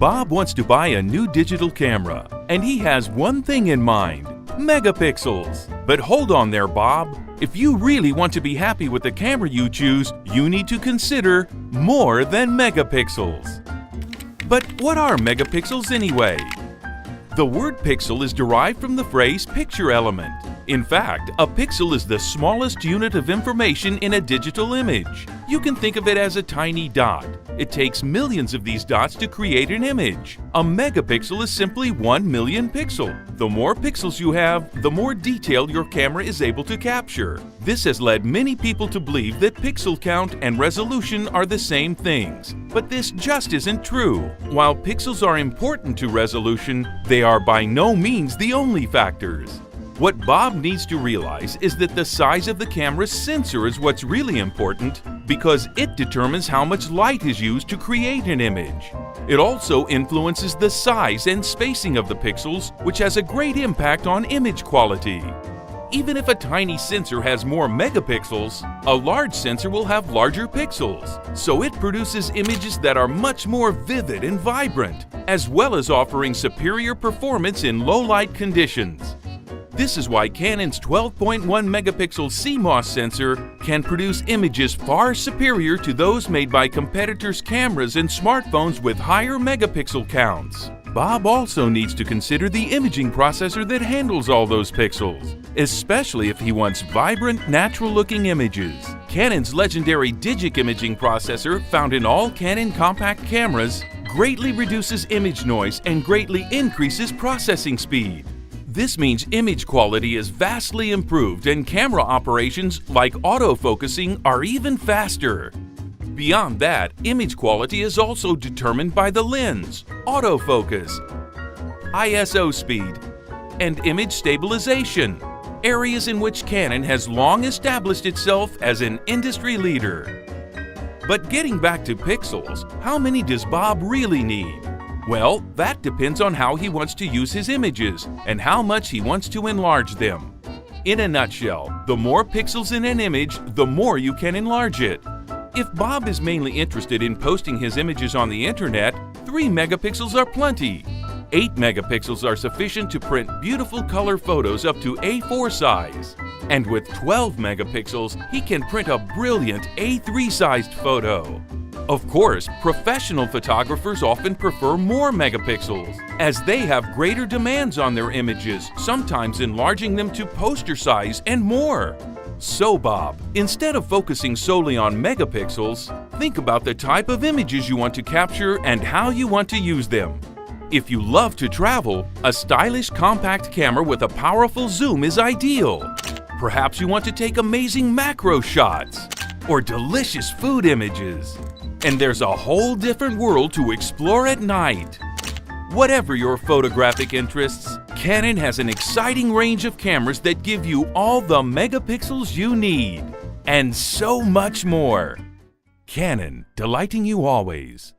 Bob wants to buy a new digital camera, and he has one thing in mind: megapixels. But hold on there, Bob. If you really want to be happy with the camera you choose, you need to consider more than megapixels. But what are megapixels anyway? The word pixel is derived from the phrase picture element. In fact, a pixel is the smallest unit of information in a digital image. You can think of it as a tiny dot. It takes millions of these dots to create an image. A megapixel is simply 1 million pixel. The more pixels you have, the more detail your camera is able to capture. This has led many people to believe that pixel count and resolution are the same things. But this just isn't true. While pixels are important to resolution, they are by no means the only factors. What Bob needs to realize is that the size of the camera's sensor is what's really important, because it determines how much light is used to create an image. It also influences the size and spacing of the pixels, which has a great impact on image quality. Even if a tiny sensor has more megapixels, a large sensor will have larger pixels, so it produces images that are much more vivid and vibrant, as well as offering superior performance in low-light conditions. This is why Canon's 12.1 megapixel CMOS sensor can produce images far superior to those made by competitors' cameras and smartphones with higher megapixel counts. Bob also needs to consider the imaging processor that handles all those pixels, especially if he wants vibrant, natural-looking images. Canon's legendary Digic imaging processor, found in all Canon compact cameras, greatly reduces image noise and greatly increases processing speed. This means image quality is vastly improved and camera operations like autofocusing are even faster. Beyond that, image quality is also determined by the lens, autofocus, ISO speed, and image stabilization, areas in which Canon has long established itself as an industry leader. But getting back to pixels, how many does Bob really need? Well, that depends on how he wants to use his images and how much he wants to enlarge them. In a nutshell, the more pixels in an image, the more you can enlarge it. If Bob is mainly interested in posting his images on the internet, 3 megapixels are plenty. 8 megapixels are sufficient to print beautiful color photos up to A4 size. And with 12 megapixels, he can print a brilliant A3-sized photo. Of course, professional photographers often prefer more megapixels, as they have greater demands on their images, sometimes enlarging them to poster size and more. So Bob, instead of focusing solely on megapixels, think about the type of images you want to capture and how you want to use them. If you love to travel, a stylish compact camera with a powerful zoom is ideal. Perhaps you want to take amazing macro shots or delicious food images. And there's a whole different world to explore at night. Whatever your photographic interests, Canon has an exciting range of cameras that give you all the megapixels you need, and so much more. Canon, delighting you always.